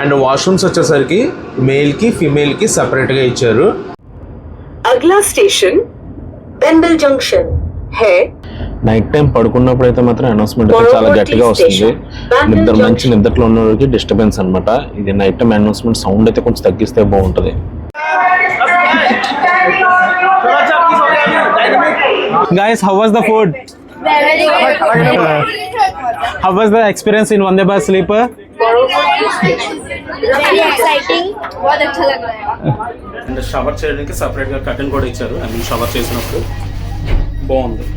And washrooms వచ్చేసరికి male కి female కి సెపరేట్ గా ఇచ్చారు. అగ్లా స్టేషన్ బెంబల్ జంక్షన్ హే. నైట్ టైం పడుకున్నప్పుడు అయితే మాత్రం అనౌన్స్మెంట్ అయితే చాలా గట్టిగా వస్తుంది. మంచి నిద్రలో ఉన్న వాళ్ళకి డిస్టర్బెన్స్ అనమాట. ఇది నైట్ టైం అనౌన్స్మెంట్ సౌండ్ అయితే కొంచెం తగ్గిస్తే బాగుంటది. Guys, how was the food? Very good. How was the experience in Vande Bharat sleeper? Very exciting. बहुत अच्छा लग रहा है. అండ్ షవర్ చేయడానికి సెపరేట్ గా కర్టెన్ కూడా ఇచ్చారు. ఐ మీన్ షవర్ చేసినప్పుడు బాగుంది.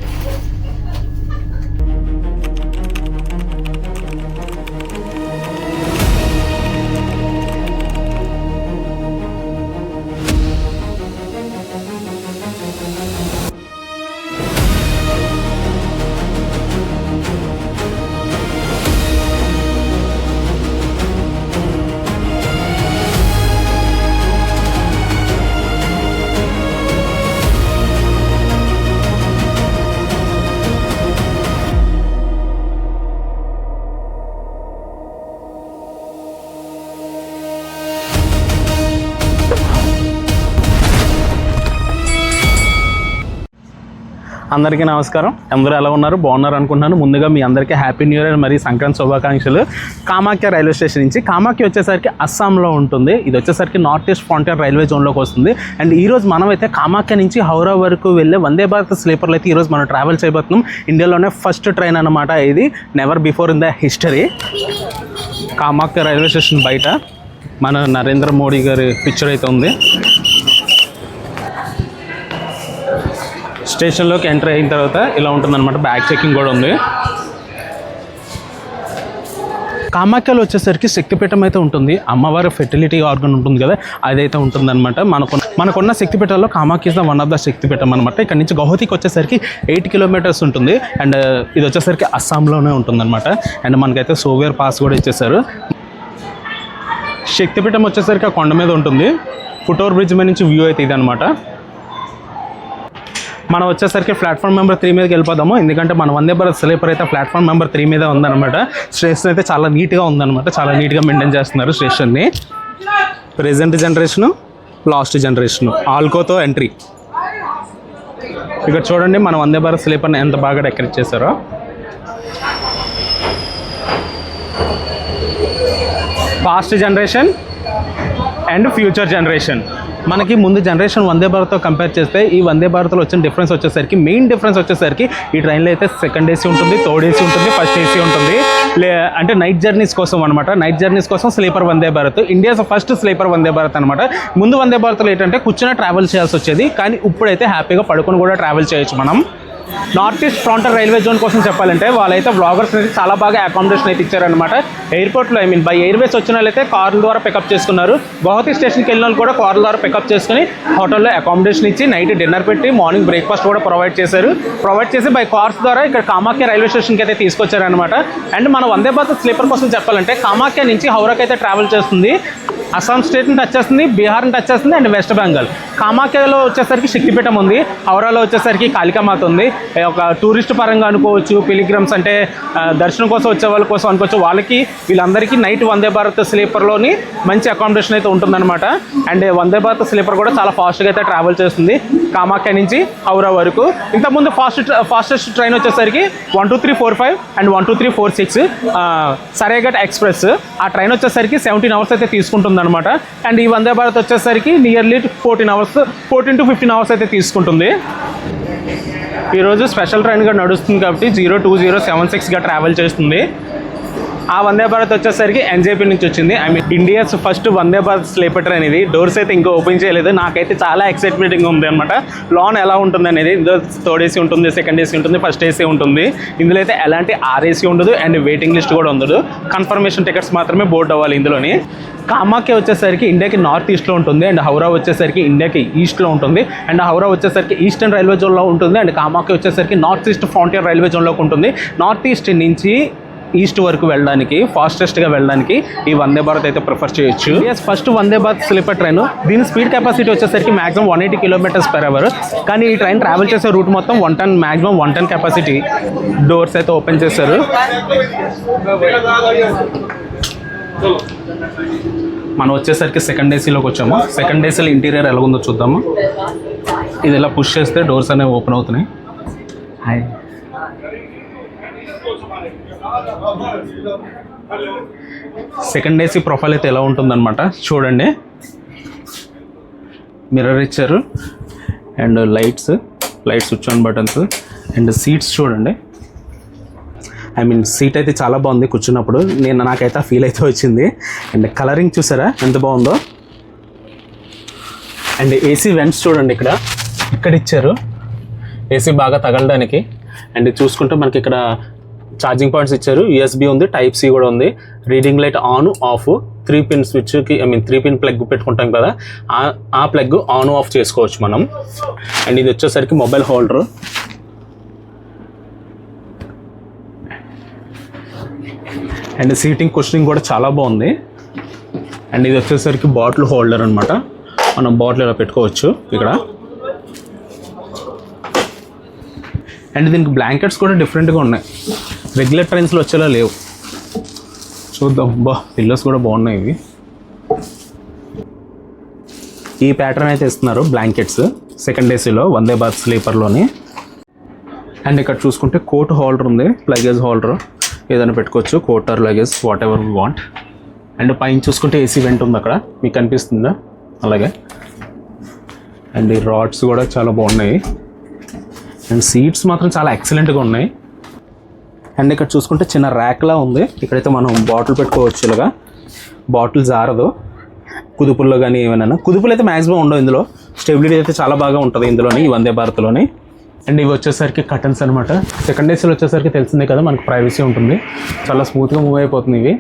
అందరికీ నమస్కారం. అందరూ ఎలా ఉన్నారు? బాగున్నారు అనుకుంటున్నాను. ముందుగా మీ అందరికీ హ్యాపీ న్యూ ఇయర్ మరియు సంక్రాంతి శుభాకాంక్షలు. కామాఖ్య రైల్వే స్టేషన్ నుంచి. కామాఖ్య వచ్చేసరికి అస్సాంలో ఉంటుంది. ఇది వచ్చేసరికి నార్త్ ఈస్ట్ ఫ్రాంటియర్ రైల్వే జోన్లోకి వస్తుంది. అండ్ ఈరోజు మనమైతే కామాఖ్య నుంచి హౌరా వరకు వెళ్ళే వందే భారత్ స్లీపర్లు అయితే ఈరోజు మనం ట్రావెల్ చేయబోతున్నాం. ఇండియాలోనే ఫస్ట్ ట్రైన్ అన్నమాట ఇది. Never before in the history. Kamakhya railway station బయట మన నరేంద్ర మోడీ గారి పిక్చర్ అయితే ఉంది. స్టేషన్లోకి ఎంటర్ అయిన తర్వాత ఇలా ఉంటుందన్నమాట. బ్యాగ్ చెకింగ్ కూడా ఉంది. కామాఖ్యలో వచ్చేసరికి శక్తిపీఠం అయితే ఉంటుంది. అమ్మవారి ఫెర్టిలిటీ ఆర్గన్ ఉంటుంది కదా, అదైతే ఉంటుందన్నమాట. మనకున్న శక్తిపీఠాల్లో Kamakhya is one of the Shaktipeetham అనమాట. ఇక్కడ నుంచి గౌహతికి వచ్చేసరికి 8 కిలోమీటర్స్ ఉంటుంది. అండ్ ఇది వచ్చేసరికి అస్సాంలోనే ఉంటుందన్నమాట. అండ్ మనకైతే సోవేర్ పాస్ కూడా ఇచ్చేసారు. శక్తిపీఠం వచ్చేసరికి ఆ కొండ మీద ఉంటుంది. ఫుట్ ఓవర్ బ్రిడ్జ్ మీద నుంచి వ్యూ అయితే ఇదనమాట. మనం వచ్చేసరికి ప్లాట్ఫామ్ నెంబర్ 3 మీదకి వెళ్ళిపోదాము. ఎందుకంటే మన వందే భారత్ స్లీపర్ అయితే ప్లాట్ఫామ్ నెంబర్ 3 మీద ఉందన్నమాట. స్టేషన్ అయితే చాలా నీట్గా ఉందన్నమాట. చాలా నీట్గా మెయింటైన్ చేస్తున్నారు స్టేషన్ని. ప్రెజెంట్ జనరేషను, లాస్ట్ జనరేషను, ఆల్కోతో ఎంట్రీ. ఇక్కడ చూడండి మన వందే భారత్ స్లీపర్ని ఎంత బాగా డెకరేట్ చేశారో. Past generation and future generation. మనకి ముందు జనరేషన్ వందే భారత్తో కంపేర్ చేస్తే ఈ వందే భారత్లో వచ్చిన డిఫరెన్స్ వచ్చేసరికి, మెయిన్ డిఫరెన్స్ వచ్చేసరికి ఈ ట్రైన్లో అయితే సెకండ్ ఏసీ ఉంటుంది, థర్డ్ ఏసీ ఉంటుంది, ఫస్ట్ ఏసీ ఉంటుంది. అంటే నైట్ జర్నీస్ కోసం అనమాట. నైట్ జర్నీస్ కోసం sleeper Vande Bharat. India's first sleeper Vande Bharat అనమాట. ముందు వందే భారత్లో ఏంటంటే కూర్చొని ట్రావెల్ చేయాల్సి వచ్చేది, కానీ ఇప్పుడైతే హ్యాపీగా పడుకొని కూడా ట్రావెల్ చేయొచ్చు మనం. North east frontier railway zone కోసం చెప్పాలంటే వాళ్ళైతే వ్లాగర్స్ అయితే చాలా బాగా అకామిడేషన్ అయితే ఇచ్చారనమాట. ఎయిర్పోర్ట్లో బై ఎయిర్వేస్ వచ్చిన వాళ్ళైతే కార్ల ద్వారా పికప్ చేసుకున్నారు. గౌహతి స్టేషన్కి వెళ్ళిన వాళ్ళు కూడా కార్ల ద్వారా పికప్ చేసుకుని హోటల్లో అకామిడేషన్ ఇచ్చి నైట్ డిన్నర్ పెట్టి మార్నింగ్ బ్రేక్ఫాస్ట్ కూడా ప్రొవైడ్ చేసి బై కార్స్ ద్వారా ఇక్కడ కామాఖ్య రైల్వే స్టేషన్కి అయితే తీసుకొచ్చారనమాట. అండ్ మన వందే భారత్ స్లీపర్ కోసం చెప్పాలంటే కామాఖ్య నుంచి హౌరాకి అయితే ట్రావెల్ చేస్తుంది. అస్సాం స్టేట్ని టచ్ చేస్తుంది, బీహార్ని టచ్ చేస్తుంది, అండ్ వెస్ట్ బెంగాల్. కామాఖ్యలో వచ్చేసరికి శక్తిపీఠం ఉంది, హౌరాలో వచ్చేసరికి కాళికామాత ఉంది. ఒక టూరిస్ట్ పరంగా అనుకోవచ్చు, పిలిగ్రమ్స్ అంటే దర్శనం కోసం వచ్చే వాళ్ళ కోసం అనుకోవచ్చు. వీళ్ళందరికీ నైట్ వందే భారత్ స్లీపర్లోని మంచి అకామిడేషన్ అయితే ఉంటుందన్నమాట. అండ్ వందే భారత్ స్లీపర్ కూడా చాలా ఫాస్ట్గా అయితే ట్రావెల్ చేస్తుంది కామాఖ్య నుంచి హౌరా వరకు. ఇంతకుముందు ఫాస్టెస్ట్ ట్రైన్ వచ్చేసరికి 12345 అండ్ 12346 సరేఘట్ ఎక్స్ప్రెస్. ఆ ట్రైన్ వచ్చేసరికి 17 అవర్స్ అయితే తీసుకుంటుంది అనమాట. అండ్ ఈ వందే భారత్ వచ్చేసరికి నియర్లీ 14 to 15 అవర్స్ అయితే తీసుకుంటుంది. ఈరోజు స్పెషల్ ట్రైన్గా నడుస్తుంది కాబట్టి 02076గా ట్రావెల్ చేస్తుంది. ఆ వందే భారత్ వచ్చేసరికి ఎన్జేపీ నుంచి వచ్చింది. ఇండియాస్ ఫస్ట్ వందే భారత్ స్లీపర్ ట్రైన్ ఇది. డోర్స్ అయితే ఇంకా ఓపెన్ చేయలేదు. నాకైతే చాలా ఎక్సైట్మెంటింగ్ ఉంది అనమాట. లోన్ ఎలా ఉంటుంది అనేది. ఇందులో థర్డ్ ఏసీ ఉంటుంది, సెకండ్ ఏసీ ఉంటుంది, ఫస్ట్ ఏసీ ఉంటుంది. ఇందులో అయితే ఎలాంటి ఆర్ఏసీ ఉండదు అండ్ వెయిటింగ్ లిస్ట్ కూడా ఉండదు. కన్ఫర్మేషన్ టికెట్స్ మాత్రమే బోర్డ్ అవ్వాలి ఇందులోని. కామాఖ్య వచ్చేసరికి ఇండియాకి నార్త్ ఈస్ట్లో ఉంటుంది అండ్ హౌరా వచ్చేసరికి ఇండియాకి ఈస్ట్లో ఉంటుంది. అండ్ హౌరా వచ్చేసరికి ఈస్టర్న్ రైల్వే జోన్లో ఉంటుంది అండ్ కామాఖ్య వచ్చేసరికి నార్త్ ఈస్ట్ ఫ్రాంటియర్ రైల్వే జోన్లోకి ఉంటుంది. నార్త్ ఈస్ట్ నుంచి ఈస్ట్ వరకు వెళ్ళడానికి, ఫాస్టెస్ట్గా వెళ్ళడానికి ఈ వందే భారత్ అయితే ప్రిఫర్ చేయొచ్చు. ఫస్ట్ వందే భారత్ స్లీపర్ ట్రైన్. దీని స్పీడ్ కెపాసిటీ వచ్చేసరికి మాక్సిమం 180 km/h. కానీ ఈ ట్రైన్ ట్రావెల్ చేసే రూట్ మొత్తం 110, మాక్సిమం 110 కెపాసిటీ. డోర్స్ అయితే ఓపెన్ చేశారు. మనం వచ్చేసరికి సెకండ్ ఏసీలోకి వచ్చాము. సెకండ్ ఏసీలో ఇంటీరియర్ ఎలా ఉందో చూద్దాము. ఇది ఇలా పుష్ చేస్తే డోర్స్ అనేవి ఓపెన్ అవుతున్నాయి. హాయ్, సెకండ్ ఏసీ ప్రొఫైల్ అయితే ఎలా ఉంటుందన్నమాట చూడండి. మిర్రర్ ఇచ్చారు and lights switch on buttons and seats చూడండి. ఐ మీన్ సీట్ అయితే చాలా బాగుంది కూర్చున్నప్పుడు. నాకైతే ఆ ఫీల్ అయితే వచ్చింది. అండ్ కలరింగ్ చూసారా ఎంత బాగుందో. అండ్ ఏసీ వెంట్స్ చూడండి, ఇక్కడ ఇచ్చారు ఏసీ బాగా తగలడానికి. అండ్ చూసుకుంటే మనకి ఇక్కడ ఛార్జింగ్ పాయింట్స్ ఇచ్చారు. USB ఉంది, టైప్ C కూడా ఉంది. Reading light on off 3 pin స్విచ్కి 3 పిన్ ప్లగ్ పెట్టుకుంటాం కదా, ఆ ప్లగ్ ఆన్ ఆఫ్ చేసుకోవచ్చు మనం. అండ్ ఇది వచ్చేసరికి mobile holder. And seating cushioning కూడా చాలా బాగుంది. అండ్ ఇది వచ్చేసరికి బాటిల్ హోల్డర్ అనమాట. మనం బాటిల్ ఇలా పెట్టుకోవచ్చు ఇక్కడ. అండ్ దీనికి బ్లాంకెట్స్ కూడా డిఫరెంట్గా ఉన్నాయి, రెగ్యులర్ ట్రైన్స్లో వచ్చేలా లేవు. చూద్దాం. పిల్లోస్ కూడా బాగున్నాయి ఇవి. ఈ ప్యాటర్న్ అయితే ఇస్తున్నారు బ్లాంకెట్స్ సెకండ్ ఏసీలో వందే భారత్ స్లీపర్లోని. అండ్ ఇక్కడ చూసుకుంటే కోట్ హోల్డర్ ఉంది, లగేజ్ హోల్డర్ ఏదైనా పెట్టుకోవచ్చు, coat or luggage whatever you want. And పైన చూసుకుంటే ఏసీ వెంట్ ఉంది అక్కడ, మీకు కనిపిస్తుందా అలాగే. అండ్ ఈ రాడ్స్ కూడా చాలా బాగున్నాయి. అండ్ సీట్స్ మాత్రం చాలా ఎక్సలెంట్గా ఉన్నాయి. అండ్ ఇక్కడ చూసుకుంటే చిన్న ర్యాక్లా ఉంది, ఇక్కడైతే మనం బాటిల్ పెట్టుకోవచ్చు. ఇలాగా బాటిల్ జారదు, కుదుపుల్లో కానీ ఏమైనా. కుదుపులు అయితే మ్యాక్సిమం ఉండవు ఇందులో. స్టెబిలిటీ అయితే చాలా బాగా ఉంటుంది ఇందులోని, ఈ వందే భారత్లోని. అండ్ ఇవి వచ్చేసరికి కర్టన్స్ అనమాట. సెకండ్ ఏసీలో వచ్చేసరికి తెలిసిందే కదా మనకు ప్రైవసీ ఉంటుంది, చాలా స్మూత్గా మూవ్ అయిపోతుంది ఇవి.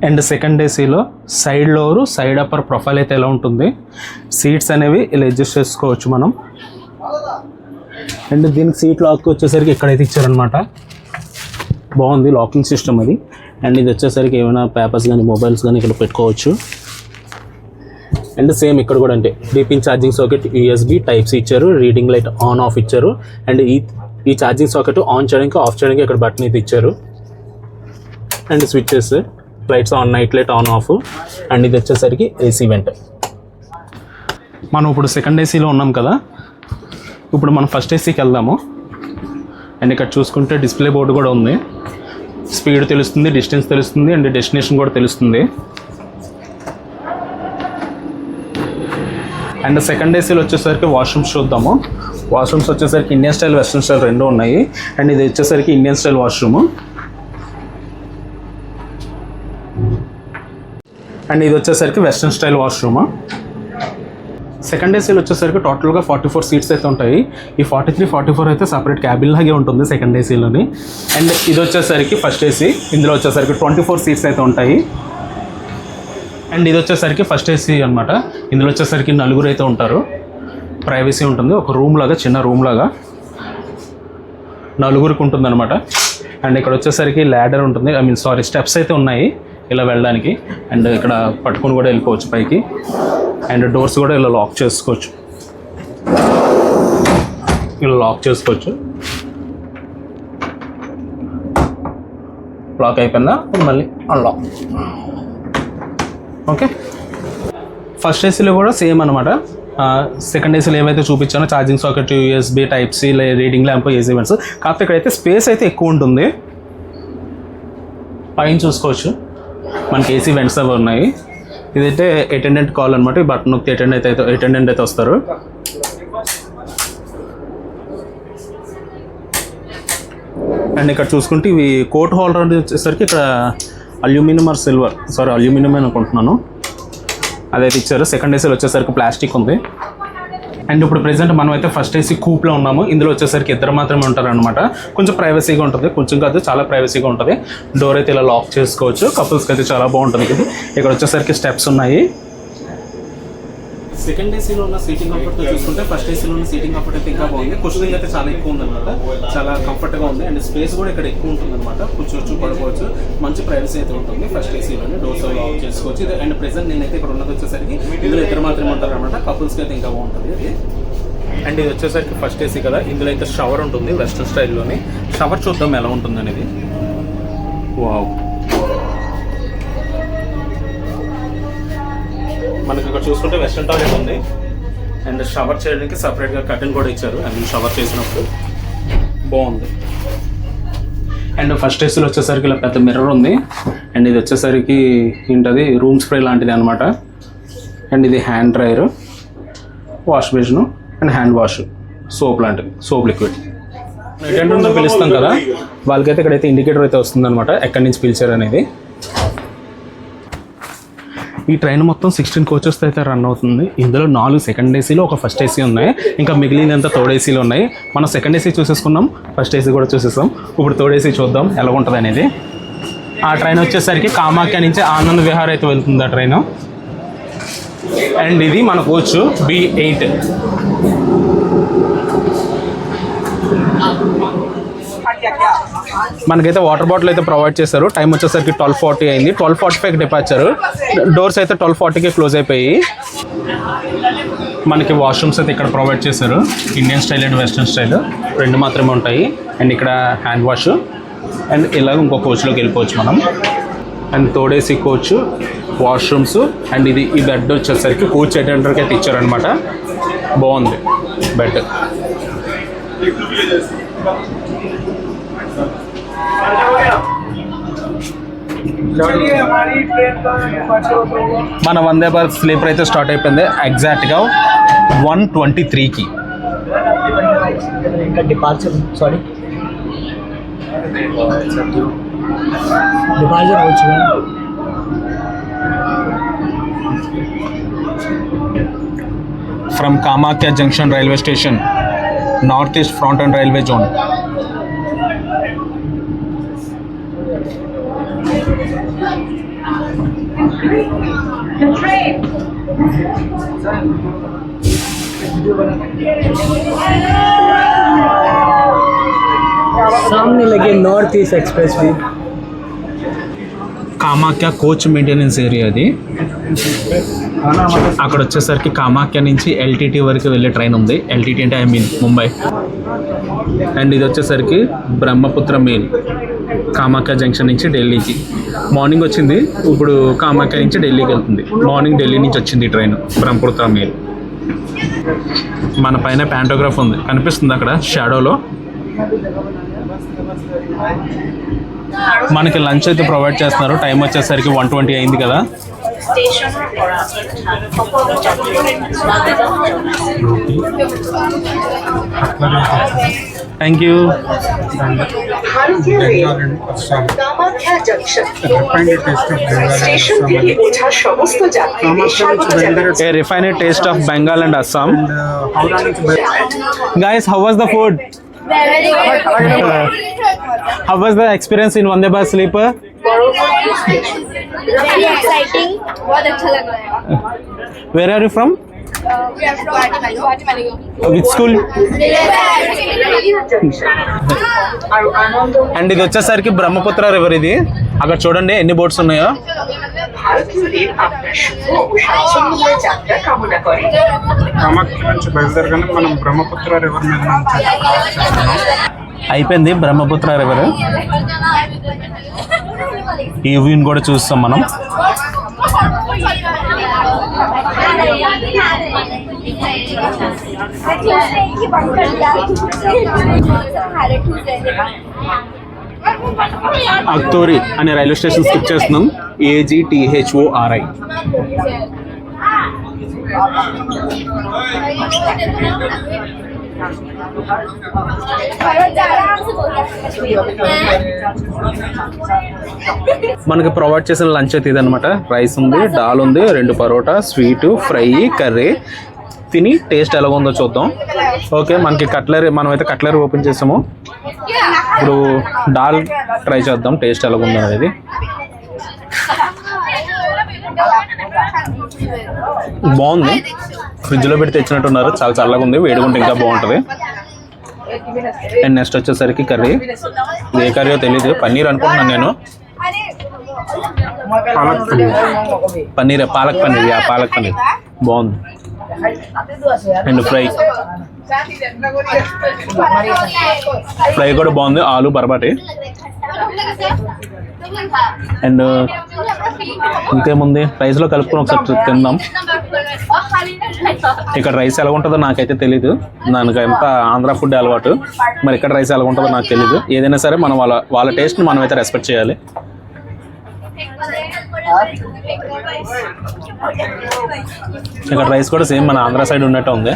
అండ్ సెకండ్ ఏసీలో side lower side upper profile అయితే ఎలా ఉంటుంది. సీట్స్ అనేవి ఇలా అడ్జస్ట్ చేసుకోవచ్చు మనం. అండ్ దీనికి సీట్ లాక్ వచ్చేసరికి ఇక్కడైతే ఇచ్చారనమాట, బాగుంది లాకింగ్ సిస్టమ్ అది. అండ్ ఇది వచ్చేసరికి ఏమైనా పేపర్స్ కానీ మొబైల్స్ కానీ ఇక్కడ పెట్టుకోవచ్చు. అండ్ సేమ్ ఇక్కడ కూడా అంటే 3 pin charging socket, USB, type C ఇచ్చారు. రీడింగ్ లైట్ ఆన్ ఆఫ్ ఇచ్చారు. అండ్ ఈ ఛార్జింగ్ సాకెట్ ఆన్ చేయడానికి ఆఫ్ చేయడానికి ఇక్కడ బటన్ అయితే ఇచ్చారు. And switches, lights on, night light on off. And ఇది వచ్చేసరికి ఏసీ వెంట్. మనం ఇప్పుడు సెకండ్ ఏసీలో ఉన్నాం కదా, ఇప్పుడు మనం ఫస్ట్ ఏసీకి వెళ్దాము. అండ్ ఇక్కడ చూసుకుంటే డిస్ప్లే బోర్డు కూడా ఉంది, స్పీడ్ తెలుస్తుంది, డిస్టెన్స్ తెలుస్తుంది, అండ్ డెస్టినేషన్ కూడా తెలుస్తుంది. అండ్ సెకండ్ ఏసీలో వచ్చేసరికి వాష్రూమ్స్ చూద్దాము. వాష్రూమ్స్ వచ్చేసరికి ఇండియన్ స్టైల్, వెస్ట్రన్ స్టైల్ రెండు ఉన్నాయి. అండ్ ఇది వచ్చేసరికి ఇండియన్ స్టైల్ వాష్రూమ్. అండ్ ఇది వచ్చేసరికి వెస్ట్రన్ స్టైల్ వాష్రూమ్. సెకండ్ ఏసీలో వచ్చేసరికి టోటల్గా 44 సీట్స్ అయితే ఉంటాయి. ఈ 43, 44 అయితే సపరేట్ క్యాబిన్ లాగే ఉంటుంది సెకండ్ ఏసీలోని. అండ్ ఇది వచ్చేసరికి ఫస్ట్ ఏసీ, ఇందులో వచ్చేసరికి 24 సీట్స్ అయితే ఉంటాయి. అండ్ ఇది వచ్చేసరికి ఫస్ట్ ఏసీ అనమాట. ఇందులో వచ్చేసరికి 4 అయితే ఉంటారు, ప్రైవసీ ఉంటుంది. ఒక రూమ్ లాగా, చిన్న రూమ్ లాగా 4కి ఉంటుంది అనమాట. అండ్ ఇక్కడ వచ్చేసరికి ల్యాడర్ ఉంటుంది, స్టెప్స్ అయితే ఉన్నాయి ఇలా వెళ్ళడానికి. అండ్ ఇక్కడ పట్టుకొని కూడా వెళ్ళిపోవచ్చు పైకి. అండ్ డోర్స్ కూడా ఇలా లాక్ చేసుకోవచ్చు, ఇలా లాక్ చేసుకోవచ్చు. లాక్ అయిపోయిందా మళ్ళీ అన్లాక్. ఓకే, ఫస్ట్ ఏసీలో కూడా సేమ్ అనమాట. సెకండ్ ఏసీలో ఏవైతే చూపించానో charging socket, USB, type C, reading lamp, AC vents. కాకపోతే ఇక్కడైతే స్పేస్ అయితే ఎక్కువ ఉంటుంది. పైన చూసుకోవచ్చు మనకి ఏసీ వెంట్స్ అవి ఉన్నాయి. ఇదైతే అటెండెంట్ కాల్ అనమాట. ఈ బటన్ నొక్కి అటెండెంట్ అయితే వస్తారు. అండ్ ఇక్కడ చూసుకుంటే ఇవి కోట్ హోల్డర్ వచ్చేసరికి ఇక్కడ అల్యూమినియం ఆర్ సిల్వర్, అల్యూమినియం అనుకుంటున్నాను, అదైతే ఇచ్చారు. సెకండ్ ఏసీలో వచ్చేసరికి ప్లాస్టిక్ ఉంది. అండ్ ఇప్పుడు ప్రెసెంట్ మనం అయితే ఫస్ట్ ఏసీ కూప్లో ఉన్నాము. ఇందులో వచ్చేసరికి 2 మాత్రమే ఉంటారనమాట. కొంచెం ప్రైవసీగా ఉంటుంది, కొంచెం కాదు చాలా ప్రైవసీగా ఉంటుంది. డోర్ అయితే ఇలా లాక్ చేసుకోవచ్చు. కపుల్స్కి అయితే చాలా బాగుంటుంది ఇది. ఇక్కడ వచ్చేసరికి స్టెప్స్ ఉన్నాయి. సెకండ్ ఏసీలో ఉన్న సీటింగ్ కంఫర్ట్ చూసుకుంటే ఫస్ట్ ఏసీలో ఉన్న సీటింగ్ కంఫర్ట్ అయితే ఇంకా బాగుంది. కుషనింగ్ అయితే చాలా ఎక్కువ ఉందన్నమాట, చాలా కంఫర్ట్గా ఉంది. అండ్ స్పేస్ కూడా ఇక్కడ ఎక్కువ ఉంటుంది అనమాట, కూర్చోవచ్చు, పడుకోవచ్చు. మంచి ప్రైవసీ అయితే ఉంటుంది ఫస్ట్ ఏసీలోనే. డోర్స్ లాక్ చేసుకోవచ్చు. ఇది అండ్ ప్రెసెంట్ నేనైతే ఇక్కడ ఉన్నది వచ్చేసరికి ఇందులో 2 మాత్రమే ఉంటారు అనమాట. కపుల్స్కి అయితే ఇంకా బాగుంటుంది ఇది. అండ్ ఇది వచ్చేసరికి ఫస్ట్ ఏసీ కదా, ఇందులో అయితే షవర్ ఉంటుంది వెస్ట్రన్ స్టైల్లోని. షవర్ చూద్దాం ఎలా ఉంటుంది అనేది. వావ్, చూసుకుంటే వెస్ట్రన్ టాయిలెట్ ఉంది అండ్ షవర్ చేయడానికి సపరేట్గా కర్టెన్ కూడా ఇచ్చారు. ఐ మీన్ షవర్ చేసినప్పుడు బాగుంది. అండ్ ఫస్ట్ ఏసీలో వచ్చేసరికి ఇలా పెద్ద మిర్రర్ ఉంది. అండ్ ఇది వచ్చేసరికి ఏంటది రూమ్ స్ప్రే లాంటిది అనమాట. అండ్ ఇది hand dryer, wash basin and hand wash, soap లాంటిది, సోప్ లిక్విడ్. అటెండెంట్తో పిలుస్తాం కదా, వాళ్ళకైతే ఇక్కడైతే ఇండికేటర్ అయితే వస్తుందన్నమాట ఎక్కడి నుంచి పిలిచారు అనేది. ఈ ట్రైన్ మొత్తం 16 కోచెస్తో అయితే రన్ అవుతుంది. ఇందులో 4 సెకండ్ ఏసీలు, ఒక ఫస్ట్ ఏసీ ఉన్నాయి. ఇంకా మిగిలినంత థర్డ్ ఏసీలు ఉన్నాయి. మనం సెకండ్ ఏసీ చూసేసుకున్నాం, ఫస్ట్ ఏసీ కూడా చూసేసాం. ఇప్పుడు థర్డ్ ఏసీ చూద్దాం ఎలా ఉంటుంది అనేది. ఆ ట్రైన్ వచ్చేసరికి కామాఖ్య నుంచి ఆనంద్ విహార్ అయితే వెళ్తుంది ఆ ట్రైన్. అండ్ ఇది మన కోచ్ B8. మనకైతే వాటర్ బాటిల్ అయితే ప్రొవైడ్ చేశారు. టైం వచ్చేసరికి 12:40 అయింది. 12:45 డిపార్చర్. డోర్స్ అయితే 12:40కి క్లోజ్ అయిపోయి. మనకి వాష్రూమ్స్ అయితే ఇక్కడ ప్రొవైడ్ చేశారు. Indian style and western style 2 మాత్రమే ఉంటాయి. అండ్ ఇక్కడ హ్యాండ్ వాష్. అండ్ ఇలాగ ఇంకో కోచ్లోకి వెళ్ళిపోవచ్చు మనం. And third AC coach, washrooms. And ఇది ఈ బెడ్ వచ్చేసరికి కోచ్ అటెండర్కి అయితే ఇచ్చారనమాట. బాగుంది బెడ్. మన వందే భారత్ స్లీపర్ అయితే స్టార్ట్ అయిపోయింది ఎగ్జాక్ట్గా 1:23కి. ఇంకా డిపార్చర్ సారీ డిపార్చర్ అవచ్చు. From Kamakhya junction railway station, north east frontier railway zone. सामने लगे north east expressway. Kamakhya coach maintenance area అది. అక్కడ వచ్చేసరికి కామాఖ్య నుంచి LTT వరకు వెళ్ళే ట్రైన్ ఉంది. LTT అంటే ఐ మీన్ ముంబై. అండ్ ఇది వచ్చేసరికి బ్రహ్మపుత్ర మెయిల్, కామాఖ్య జంక్షన్ నుంచి ఢిల్లీకి. మార్నింగ్ వచ్చింది, ఇప్పుడు కామాఖ్య నుంచి ఢిల్లీకి వెళ్తుంది. మార్నింగ్ ఢిల్లీ నుంచి వచ్చింది ఈ ట్రైన్ బ్రహ్మపుత్ర మెయిల్. మన పైన ప్యాంటోగ్రాఫ్ ఉంది, కనిపిస్తుంది అక్కడ షాడోలో. మనకి లంచ్ అయితే ప్రొవైడ్ చేస్తున్నారు. టైం వచ్చేసరికి 1:20 అయింది కదా. Thank you. Kamakhya junction station থেকে ওঠা সমস্ত যাত্রীদের স্বাগত জানাচ্ছি। A refined taste of Bengal and Assam. Guys, how was the food? Very good. How was the experience in Vande Bharat sleeper? Very exciting. बहुत अच्छा लग रहा है. Where are you from? We are from Guatemala. Which school? And ఇది వచ్చేసరికి Brahmaputra river. ఇది అక్కడ చూడండి ఎన్ని బోట్స్ ఉన్నాయో. ভারতীয়দের আপনার শুভ ও স্বাচ্ছন্দ্যময় যাত্রা কামনা করে। కామాఖ్య నుంచి బయలుదేరగానే మనం బ్రహ్మపుత్ర రివర్ మీద నుంచి చేస్తున్నాం. అయిపోయింది బ్రహ్మపుత్ర రివర్. ఈ వ్యూని కూడా చూస్తాం మనం. అక్తోరి అనే రైల్వే స్టేషన్ స్కిప్ చేస్తున్నాం. AGTHORI. మనకి ప్రొవైడ్ చేసిన లంచ్ అయితే ఇదనమాట. రైస్ ఉంది, దాల్ ఉంది, 2 పరోటా, స్వీటు, ఫ్రై, కర్రీ. తిని టేస్ట్ ఎలా ఉందో చూద్దాం. ఓకే, మనకి కట్లరీ, మనమైతే కట్లరీ ఓపెన్ చేసాము. ఇప్పుడు దాల్ ట్రై చేద్దాం టేస్ట్ ఎలా ఉందో అనేది. బాగుంది, ఫ్రిడ్జ్లో పెట్టి తెచ్చినట్టున్నారు. చాలా చల్లగా ఉంది, వేడిగుంటే ఇంకా బాగుంటుంది. అండ్ నెక్స్ట్ వచ్చేసరికి కర్రీ. ఏ కర్రీయో తెలీదు, పన్నీర్ అనుకుంటున్నాను నేను. పన్నీర్, పాలక్ పన్నీర్. పాలక్ పన్నీర్ బాగుంది. అండ్ ఫ్రై కూడా బాగుంది. ఆలు బర్బాటి. అండ్ ఇంకేముంది, రైస్లో కలుపుకొని ఒకసారి తిందాం. ఇక్కడ రైస్ ఎలా ఉంటుందో నాకైతే తెలీదు. నాకు ఎంత ఆంధ్ర ఫుడ్ అలవాటు, మరి ఇక్కడ రైస్ ఎలా ఉంటుందో నాకు తెలీదు. ఏదైనా సరే మనం వాళ్ళ టేస్ట్ని మనం అయితే రెస్పెక్ట్ చేయాలి. ఇక్కడ రైస్ కూడా సేమ్ మన ఆంధ్ర సైడ్ ఉన్నట్టు ఉంది.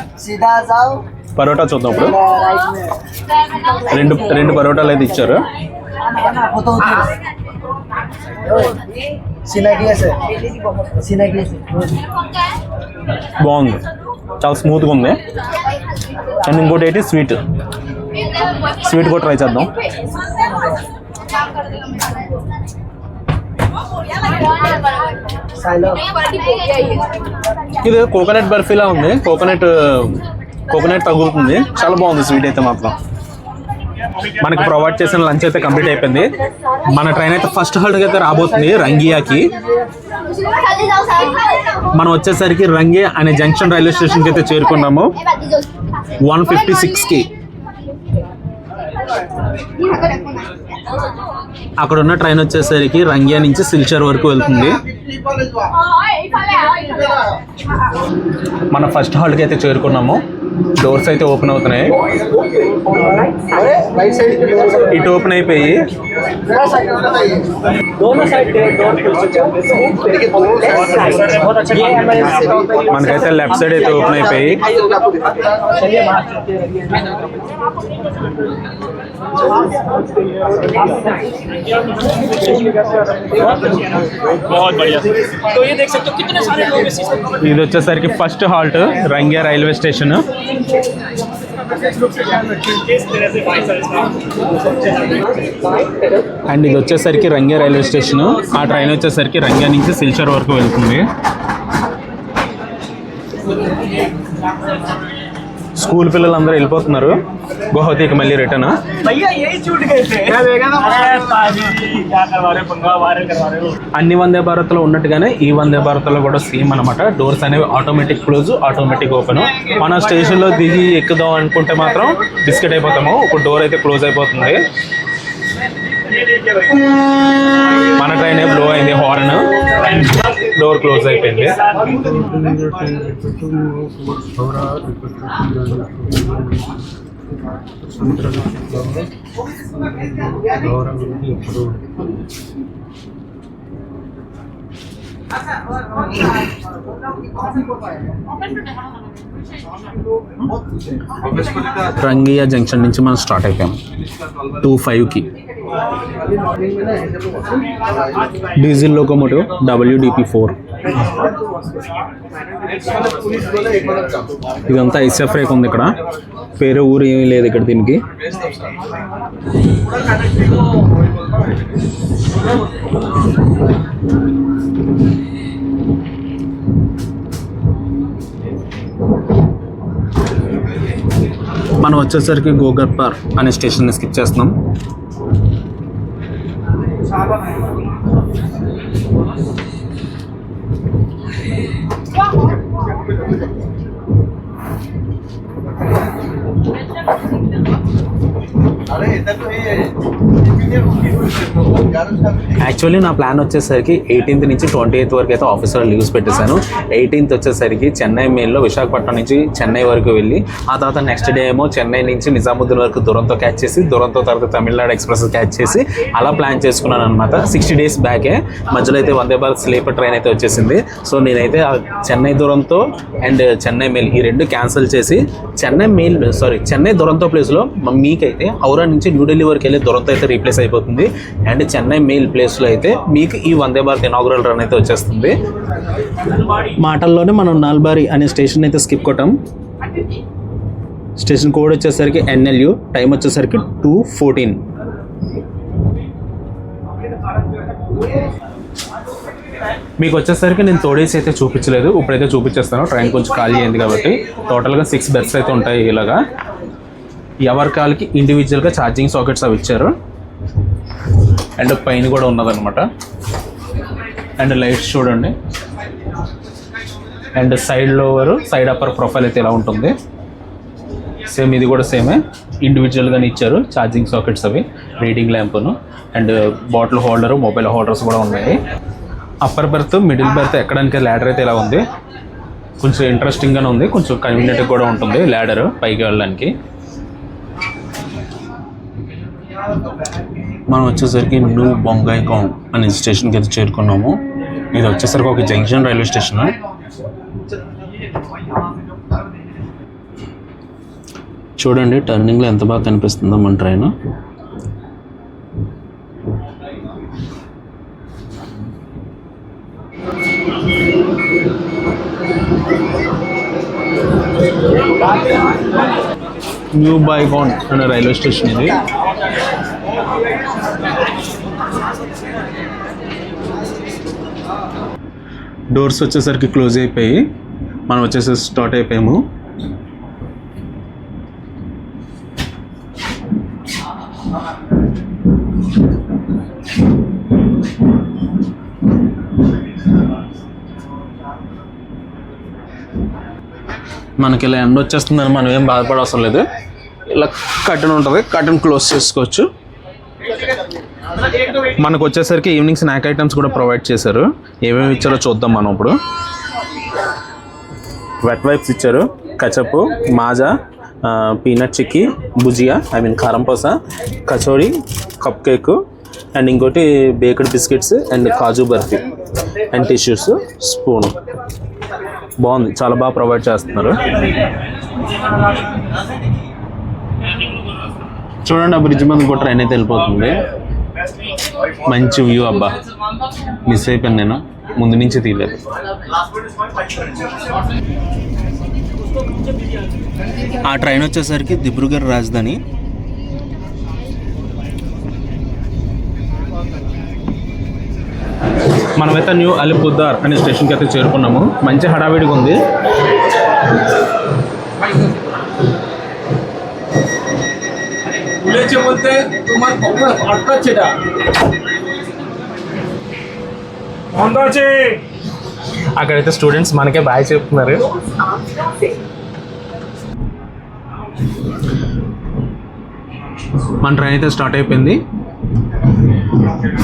పరోటా చూద్దాం ఇప్పుడు. రెండు పరోటాలు అయితే ఇచ్చారు. బాగుంది, చాలా స్మూత్గా ఉంది. అండ్ ఇంకోటి ఏంటి స్వీట్ కూడా ట్రై చేద్దాం. ఇది కోకోనట్ బర్ఫీలా ఉంది. కోకోనట్ తగులుతుంది. చాలా బాగుంది స్వీట్ అయితే మాత్రం. మనకి ప్రొవైడ్ చేసిన లంచ్ అయితే కంప్లీట్ అయిపోయింది. మన ట్రైన్ అయితే ఫస్ట్ హాల్ట్కి అయితే రాబోతుంది రంగియాకి. మనం వచ్చేసరికి రంగియా అనే జంక్షన్ రైల్వే స్టేషన్కి అయితే చేరుకున్నాము 1:56కి. అక్కడ ఉన్న ట్రైన్ వచ్చేసరికి రంగియా నుంచి సిల్చర్ వరకు వెళ్తుంది. మన ఫస్ట్ హాల్ట్కి అయితే చేరుకున్నాము. డోర్స్ అయితే ఓపెన్ అవుతున్నాయి. ఇటు ఓపెన్ అయిపోయి మనకైతే లెఫ్ట్ సైడ్ అయితే ఓపెన్ అయిపోయి ఇది వచ్చేసరికి first halt Rangiya railway station. And ఇది వచ్చేసరికి రంగియా రైల్వే స్టేషన్. ఆ ట్రైన్ వచ్చేసరికి రంగియా నుంచి సిల్చర్ వరకు వెళ్తుంది. స్కూల్ పిల్లలందరూ వెళ్ళిపోతున్నారు గువాహతికి మళ్ళీ రిటర్న్. అన్ని వందే భారత్లో ఉన్నట్టుగానే ఈ వందే భారత్లో కూడా సేమ్ అనమాట. డోర్స్ అనేవి ఆటోమేటిక్ క్లోజ్, ఆటోమేటిక్ ఓపెన్. మన స్టేషన్లో దిగి ఎక్కుదాం అనుకుంటే మాత్రం బిస్కెట్ అయిపోతాము. ఇప్పుడు డోర్ అయితే క్లోజ్ అయిపోతుంది. మన ట్రైన్ బ్లో అయింది హార్న్, డోర్ క్లోజ్ అయిపోయింది. రంగియా జంక్షన్ నుంచి మనం స్టార్ట్ అయిపోయాం 2:05కి. Diesel locomotive WDP4. ఇదంతా ఐసెఫ్ రేక్ ఉంది. ఇక్కడ పేరు ఊరు ఏమీ లేదు ఇక్కడ దీనికి. మనం వచ్చేసరికి గోగర్పర్ అనే స్టేషన్ని స్కిప్ చేస్తున్నాం. యాక్చువల్లీ నా ప్లాన్ వచ్చేసరికి 18th నుంచి 28th వరకు అయితే ఆఫీసర్ లీవ్స్ పెట్టేశాను. 18th వచ్చేసరికి చెన్నై మెయిల్లో విశాఖపట్నం నుంచి చెన్నై వరకు వెళ్ళి, ఆ తర్వాత నెక్స్ట్ డే ఏమో చెన్నై నుంచి నిజాముద్దీన్ వరకు దురంతో క్యాచ్ చేసి, దురంతో తర్వాత తమిళనాడు ఎక్స్ప్రెస్ క్యాచ్ చేసి అలా ప్లాన్ చేసుకున్నాను అనమాట. 60 days బ్యాకే మధ్యలో అయితే వందే భారత్ స్లీపర్ ట్రైన్ అయితే వచ్చేసింది. సో నేనైతే చెన్నై దురంతో అండ్ చెన్నై మెయిల్ ఈ రెండు క్యాన్సిల్ చేసి చెన్నై దురంతో ప్లేస్లో మీకైతే హౌరా నుంచి న్యూఢిల్లీ వరకు వెళ్ళే దురంతో అయితే రీప్లేస్ అయిపోతుంది. అండ్ చెన్నై మెయిల్ ప్లేస్లో అయితే మీకు ఈ వందే భారత్ ఇనాగ్రల్ రన్ అయితే వచ్చేస్తుంది. మాటల్లోనే మనం నాల్బారి అనే స్టేషన్ అయితే స్కిప్ కొట్టాం. స్టేషన్ కోడ్ వచ్చేసరికి NLU, టైం వచ్చేసరికి 2:14. మీకు వచ్చేసరికి నేను తోడేసి అయితే చూపించలేదు, ఇప్పుడైతే చూపించేస్తాను. ట్రైన్ కొంచెం ఖాళీ అయింది కాబట్టి. టోటల్గా 6 బెర్త్స్ అయితే ఉంటాయి. ఇలాగా ఎవరి కాళ్ళకి ఇండివిజువల్గా ఛార్జింగ్ సాకెట్స్ అవి ఇచ్చారు. అండ్ పైన కూడా ఉన్నదన్నమాట. అండ్ లైట్స్ చూడండి. And side lower, side upper profile అయితే ఇలా ఉంటుంది. సేమ్ ఇది కూడా సేమే, ఇండివిజువల్గానే ఇచ్చారు ఛార్జింగ్ సాకెట్స్ అవి, రీడింగ్ ల్యాంపును and bottle holder, mobile holders కూడా ఉన్నాయి. అప్పర్ బెర్త్, మిడిల్ బెర్త్ ఎక్కడానికి ల్యాడర్ అయితే ఇలా ఉంది. కొంచెం ఇంట్రెస్టింగ్గానే ఉంది, కొంచెం కన్వీనియంట్ కూడా ఉంటుంది ల్యాడర్ పైకి వెళ్ళడానికి. మనం వచ్చేసరికి న్యూ బొంగాయిగాంవ్ అనే స్టేషన్కి అయితే చేరుకున్నాము. ఇది వచ్చేసరికి ఒక జంక్షన్ రైల్వే స్టేషన్. చూడండి టర్నింగ్లో ఎంత బాగా కనిపిస్తుందో మన ట్రైన్. న్యూ బొంగాయిగాంవ్ అనే రైల్వే స్టేషన్ ఇది. డోర్స్ వచ్చేసరికి క్లోజ్ అయిపోయి మనం వచ్చేసరికి స్టార్ట్ అయిపోయాము. మనకి ఇలా ఎండ వచ్చేస్తుందని మనం ఏం బాధపడవసరం లేదు. ఇలా కర్టెన్ ఉంటుంది, కర్టెన్ క్లోజ్ చేసుకోవచ్చు. మనకు వచ్చేసరికి ఈవినింగ్ స్నాక్ ఐటమ్స్ కూడా ప్రొవైడ్ చేశారు. ఏమేమి ఇచ్చారో చూద్దాం మనం ఇప్పుడు. వెట్ వైప్స్ ఇచ్చారు, కచపు, మాజా, పీనట్ చిక్కీ, భుజియా కారంపూస, కచోరీ, కప్ కేక్ అండ్ ఇంకోటి baked biscuits and kaju barfi and tissues, spoon. బాగుంది, చాలా బాగా ప్రొవైడ్ చేస్తున్నారు. చూడండి ఆ బ్రిడ్జ్ మీద కూడా ట్రైన్ అయితే వెళ్ళిపోతుంది. మంచి వ్యూ అబ్బా, మిస్ అయిపోయాను నేను, ముందు నుంచి తీయలేదు. ఆ ట్రైన్ వచ్చేసరికి దిబ్రూగఢ్ రాజధాని. మనమైతే న్యూ అలిపుర్దార్ అనే స్టేషన్కి అయితే చేరుకున్నాము. మంచి హడావిడిగా ఉంది. అక్కడైతే స్టూడెంట్స్ మనకే బాయ్ చెప్తున్నారు. మన ట్రైన్ అయితే స్టార్ట్ అయిపోయింది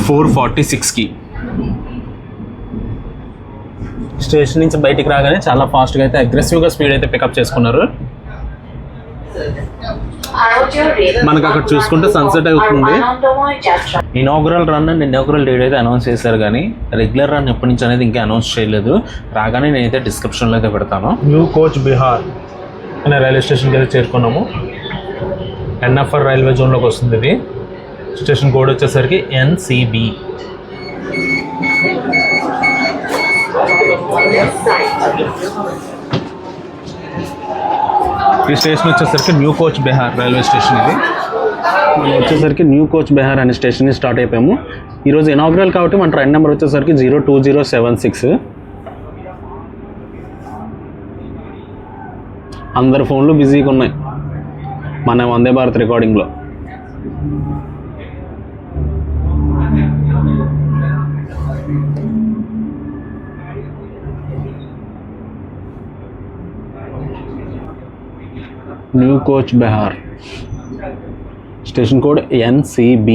4:46కి. స్టేషన్ నుంచి బయటికి రాగానే చాలా ఫాస్ట్గా అయితే అగ్రెసివ్గా స్పీడ్ అయితే పికప్ చేసుకున్నారు. మనకు అక్కడ చూసుకుంటే సన్సెట్ అవుతుంది. Inaugural run and inaugural date అయితే అనౌన్స్ చేశారు, కానీ రెగ్యులర్ రన్ ఎప్పటి నుంచి అనేది ఇంకా అనౌన్స్ చేయలేదు. రాగానే నేనైతే డిస్క్రిప్షన్లో అయితే పెడతాను. న్యూ కోచ్ బిహార్ అనే రైల్వే స్టేషన్కి అయితే చేరుకున్నాము. ఎన్ఎఫ్ఆర్ రైల్వే జోన్లోకి వస్తుంది ఇది. స్టేషన్ కోడ్ వచ్చేసరికి NCB. ఈ స్టేషన్ వచ్చేసరికి new Cooch Bihar railway station. ఇది మనం వచ్చేసరికి న్యూ కోచ్ బిహార్ అనే స్టేషన్ స్టార్ట్ అయిపోయాము. ఈరోజు ఇనాగ్రల్ కాబట్టి మన ట్రైన్ నెంబర్ వచ్చేసరికి 02076. అందరు ఫోన్లు బిజీగా ఉన్నాయి మన వందే భారత్ రికార్డింగ్లో. New Cooch Behar station code NCB.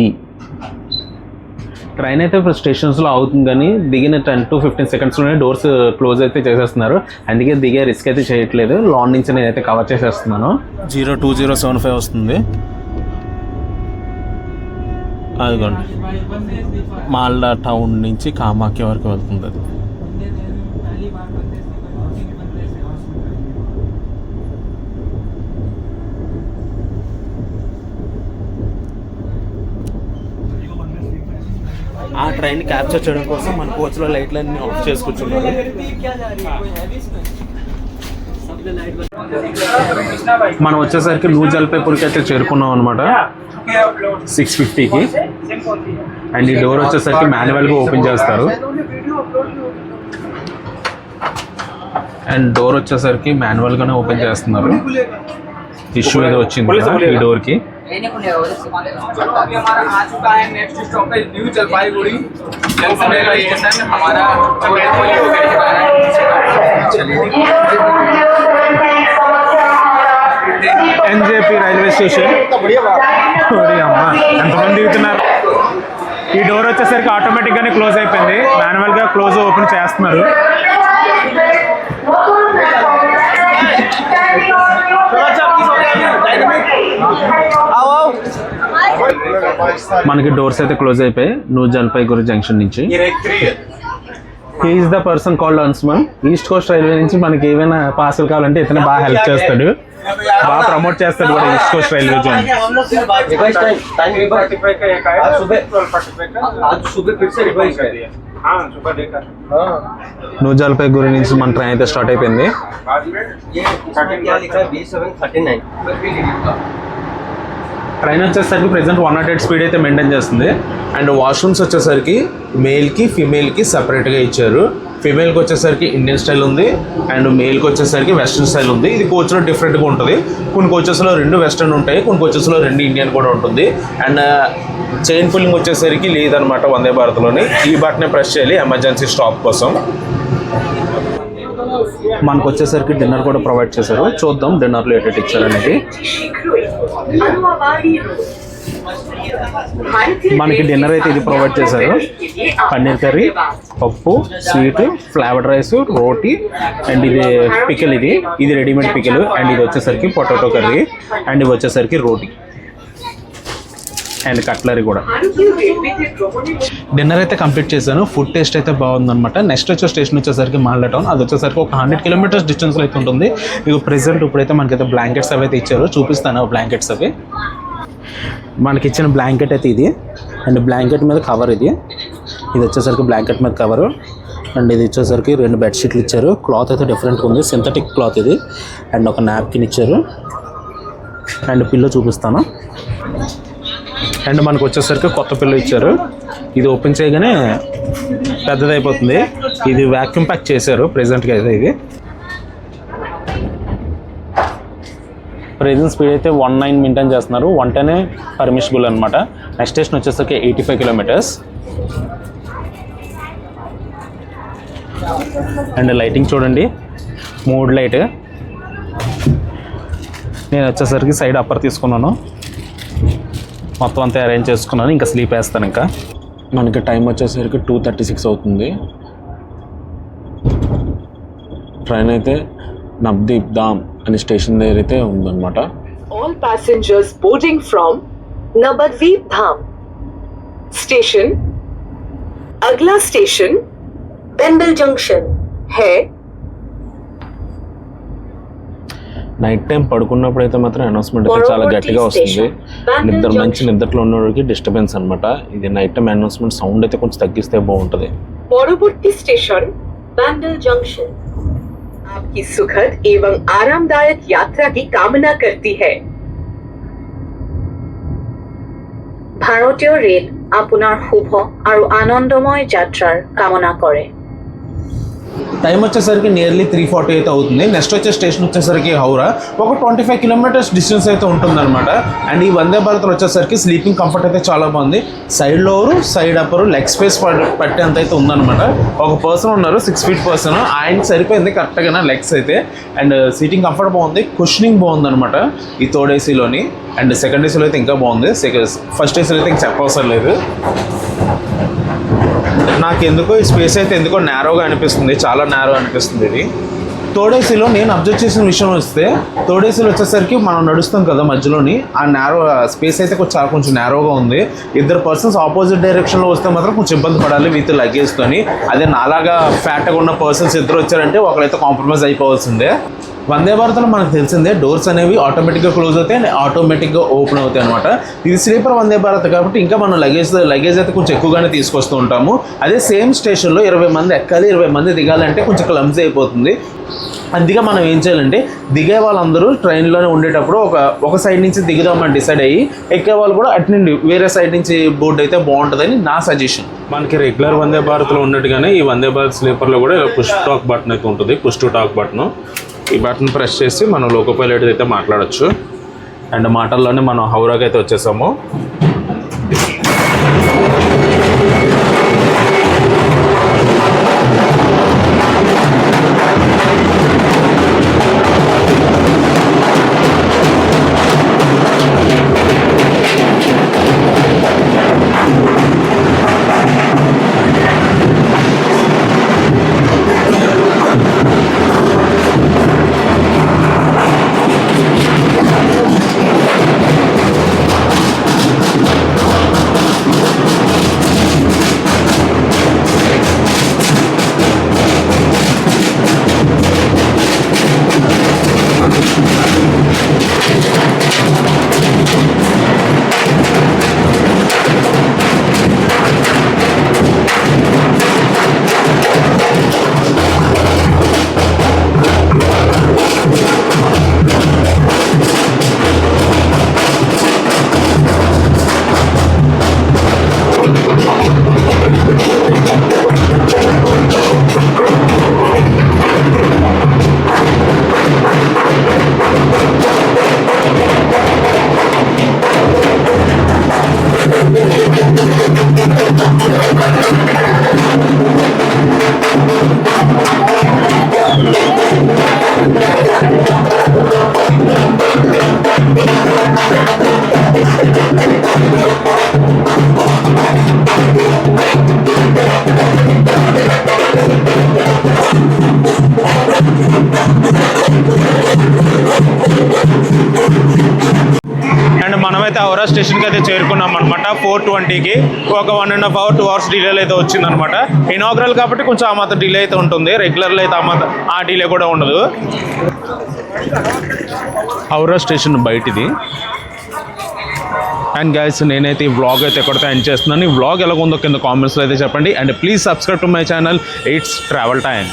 Train అయితే ఇప్పుడు స్టేషన్స్లో అవుతుంది, కానీ దిగిన 10 to 15 సెకండ్స్లోనే డోర్స్ క్లోజ్ అయితే చేసేస్తున్నారు. అందుకే దిగే రిస్క్ అయితే చేయట్లేదు. లాన్ నుంచి నేనైతే కవర్ చేసేస్తున్నాను. 02075 వస్తుంది. అదిగోండి, మాల్డా టౌన్ నుంచి కామాఖ్య వరకు వెళ్తుంది అది. ఆ ట్రైన్ క్యాప్చర్ చేయడం కోసం మన కోచ్లో లైట్లన్నీ ఆఫ్ చేసుకుంటున్నారు. మనం వచ్చేసరికి న్యూ జల్పైపూర్కి అయితే చేరుకున్నాం అనమాట 6:50కి. అండ్ ఈ డోర్ వచ్చేసరికి మాన్యువల్గా ఓపెన్ చేస్తారు. అండ్ డోర్ వచ్చేసరికి మాన్యువల్గానే ఓపెన్ చేస్తున్నారు. ఇష్యూ ఏదో వచ్చింది ఈ డోర్కి. अभी हमारा आ चुका है नेक्स्ट स्टॉप है new Jalpaiguri junction railway station हमारा NJP రైల్వే స్టేషన్. అమ్మా ఎంతమంది దిగుతున్నారు. ఈ డోర్ వచ్చేసరికి ఆటోమేటిక్గానే క్లోజ్ అయిపోయింది. మాన్యువల్గా క్లోజ్ ఓపెన్ చేస్తున్నారు. మనకి డోర్స్ అయితే క్లోజ్ అయిపోయాయి న్యూ జల్పైగురి జంక్షన్ నుంచి. He is the person called Anshuman. East coast railway నుంచి మనకి ఏమైనా పార్సల్ కావాలంటే ఇతను బాగా హెల్ప్ చేస్తాడు, బాగా ప్రమోట్ చేస్తాడు కూడా east coast railway zone. New Jalpaiguri నుంచి మన ట్రైన్ అయితే స్టార్ట్ అయిపోయింది. ట్రైన్ వచ్చేసరికి ప్రెసెంట్ 108 స్పీడ్ అయితే మెయింటైన్ చేస్తుంది. అండ్ వాష్రూమ్స్ వచ్చేసరికి మేల్కి ఫీమేల్కి సపరేట్గా ఇచ్చారు. ఫీమేల్కి వచ్చేసరికి ఇండియన్ స్టైల్ ఉంది అండ్ మేల్కి వచ్చేసరికి వెస్ట్రన్ స్టైల్ ఉంది. ఇది కోచ్లో డిఫరెంట్గా ఉంటుంది. కొన్ని కోచెస్లో 2 వెస్ట్రన్ ఉంటాయి, కొన్ని కోచెస్లో 2 ఇండియన్ కూడా ఉంటుంది. అండ్ చైన్ పుల్లింగ్ వచ్చేసరికి లేదనమాట వందే భారత్లోని. ఈ బటనే ప్రెస్ చేయాలి ఎమర్జెన్సీ స్టాప్ కోసం. మనకు వచ్చేసరికి డిన్నర్ కూడా ప్రొవైడ్ చేశారు. చూద్దాం డిన్నర్లో ఏంటంటే ఇచ్చారు అనేది. మనకి డిన్నర్ అయితే ఇది ప్రొవైడ్ చేశారు. పన్నీర్ కర్రీ, పప్పు, sweet, flavoured rice, roti and ఇది పికిల్. ఇది రెడీమేడ్ పికిల్. అండ్ ఇది వచ్చేసరికి పొటాటో కర్రీ అండ్ ఇది వచ్చేసరికి రోటీ అండ్ కట్లరీ కూడా. డిన్నర్ అయితే కంప్లీట్ చేశాను. ఫుడ్ టేస్ట్ అయితే బాగుందన్నమాట. నెక్స్ట్ వచ్చే స్టేషన్ వచ్చేసరికి మాల్డా టౌన్. అది వచ్చేసరికి ఒక 100 కిలోమీటర్స్ డిస్టెన్స్లో అయితే ఉంటుంది. ఇక ప్రెసెంట్ ఇప్పుడైతే మనకైతే బ్లాంకెట్స్ అవి అయితే ఇచ్చారు, చూపిస్తాను బ్లాంకెట్స్ అవి. మనకి ఇచ్చిన బ్లాంకెట్ అయితే ఇది అండ్ బ్లాంకెట్ మీద కవర్ ఇది వచ్చేసరికి బ్లాంకెట్ మీద కవరు అండ్ ఇది వచ్చేసరికి 2 బెడ్షీట్లు ఇచ్చారు. క్లాత్ అయితే డిఫరెంట్గా ఉంది, సింథటిక్ క్లాత్ ఇది. అండ్ ఒక నాప్కిన్ ఇచ్చారు అండ్ పిల్లో చూపిస్తాను. అండ్ మనకు వచ్చేసరికి కొత్త పిల్లో ఇచ్చారు. ఇది ఓపెన్ చేయగానే పెద్దదైపోతుంది. ఇది వ్యాక్యూమ్ ప్యాక్ చేశారు ప్రెజెంట్గా అయితే. ఇది ప్రెజెంట్ స్పీడ్ అయితే 19 మెయింటైన్ చేస్తున్నారు. 110 పర్మిషబుల్ అనమాట. నెక్స్ట్ స్టేషన్ వచ్చేసరికి 85 కిలోమీటర్స్. అండ్ లైటింగ్ చూడండి, మూడ్ లైట్. నేను వచ్చేసరికి సైడ్ అప్పర్ తీసుకున్నాను, మొత్తం అంతా అరేంజ్ చేసుకున్నాను. ఇంకా స్లీప్ వేస్తాను. ఇంకా మనకి టైం వచ్చేసరికి 2:36 అవుతుంది. ట్రైన్ అయితే నబ్దీప్ ధామ్ అనే స్టేషన్ దగ్గర అయితే ఉందన్నమాట. All passengers boarding from Nabadvip Dham station. अगला स्टेशन बेंबल जंक्शन है. నైట్ టైం పడుకున్నప్పుడు అయితే మాత్రం అనౌన్స్మెంట్ అయితే చాలా గట్టిగా వస్తుంది. మంచి నిద్రలో ఉన్నవాడికి డిస్టర్బెన్స్ అనమాట. ఇది నైట్ టైం అనౌన్స్మెంట్ సౌండ్ అయితే కొంచెం తగ్గిస్తే బాగుంటుంది. पौड़ोपुट्टी स्टेशन बैंडल जंक्शन आपकी सुखद एवं आरामदायक यात्रा की कामना करती है. ভাৰতীয় ৰেল আপোনাৰ শুভ আৰু আনন্দময় যাত্ৰাৰ কামনা কৰে. టైం వచ్చేసరికి నియర్లీ 3:40 అయితే అవుతుంది. నెక్స్ట్ వచ్చే స్టేషన్ వచ్చేసరికి హౌరా. ఒక 25 కిలోమీటర్స్ డిస్టెన్స్ అయితే ఉంటుందన్నమాట. అండ్ ఈ వందే భారత్లో వచ్చేసరికి స్లీపింగ్ కంఫర్ట్ అయితే చాలా బాగుంది. Side lower, side upper, leg space పట్టేంత అయితే ఉందన్నమాట. ఒక పర్సన్ ఉన్నారు, 6 ఫీట్ పర్సన్. ఆయనకి సరిపోయింది కరెక్ట్గా లెగ్స్ అయితే. అండ్ సీటింగ్ కంఫర్ట్ బాగుంది, కుషనింగ్ బాగుందన్నమాట ఈ థర్డ్ ఏసీలోని. అండ్ సెకండ్ ఏసీలో అయితే ఇంకా బాగుంది. ఫస్ట్ ఏసీలో అయితే ఇంకా చెప్పవసరం లేదు. నాకు ఎందుకో ఈ స్పేస్ అయితే ఎందుకో నేరోగా అనిపిస్తుంది, చాలా నేరో అనిపిస్తుంది ఇది. థర్డ్ ఏసీలో నేను అబ్జర్వ్ చేసిన విషయం వస్తే, థర్డ్ ఏసీలో వచ్చేసరికి మనం నడుస్తాం కదా మధ్యలోని, ఆ నేరో స్పేస్ అయితే కొంచెం నేరోగా ఉంది. 2 పర్సన్స్ ఆపోజిట్ డైరెక్షన్లో వస్తే మాత్రం కొంచెం ఇబ్బంది పడాలి విత్ లగేజ్తోని. అదే నాలాగా ఫ్యాట్గా ఉన్న పర్సన్స్ 2 వచ్చారంటే ఒకరైతే కాంప్రమైజ్ అయిపోవాల్సిందే. వందే భారత్లో మనకు తెలిసిందే డోర్స్ అనేవి ఆటోమేటిక్గా క్లోజ్ అవుతాయి అండ్ ఆటోమేటిక్గా ఓపెన్ అవుతాయి అనమాట. ఇది స్లీపర్ వందే భారత్ కాబట్టి ఇంకా మనం లగేజ్ అయితే కొంచెం ఎక్కువగానే తీసుకొస్తూ ఉంటాము. అదే సేమ్ స్టేషన్లో 20 మంది ఎక్కాలి, 20 మంది దిగాలంటే కొంచెం క్లమ్జీ అయిపోతుంది. అందుకే మనం ఏం చేయాలంటే దిగే వాళ్ళందరూ ట్రైన్లోనే ఉండేటప్పుడు ఒక సైడ్ నుంచి దిగుదామని డిసైడ్ అయ్యి ఎక్కే వాళ్ళు కూడా అటు నుండి వేరే సైడ్ నుంచి బోర్డు అయితే బాగుంటుందని నా సజెషన్. మనకి రెగ్యులర్ వందే భారత్లో ఉన్నట్టుగానే ఈ వందే భారత్ స్లీపర్లో కూడా పుష్ టాక్ బటన్ అయితే ఉంటుంది. Push to talk button. ఈ బటన్ ప్రెస్ చేసి మనం లోకో పైలట్ అయితే మాట్లాడచ్చు. అండ్ మాటల్లోనే మనం హౌరాకి అయితే వచ్చేసాము. స్టేషన్కి అయితే చేరుకున్నాం అనమాట 4:20కి. ఒక 1.5 hour 2 hours డిలేలో అయితే వచ్చిందనమాట. ఇనాగ్రల్ కాబట్టి కొంచెం ఆ మాత్రం డిలే అయితే ఉంటుంది. రెగ్యులర్లో అయితే ఆ డిలే కూడా ఉండదు. హౌరా స్టేషన్ బయటిది. అండ్ గైస్ నేనైతే ఈ వ్లాగ్ అయితే ఎక్కడితో ఎండ్ చేస్తున్నాను. ఈ వ్లాగ్ ఎలాగ ఉందో కింద కామెంట్స్లో అయితే చెప్పండి. And please subscribe to my channel. It's travel time.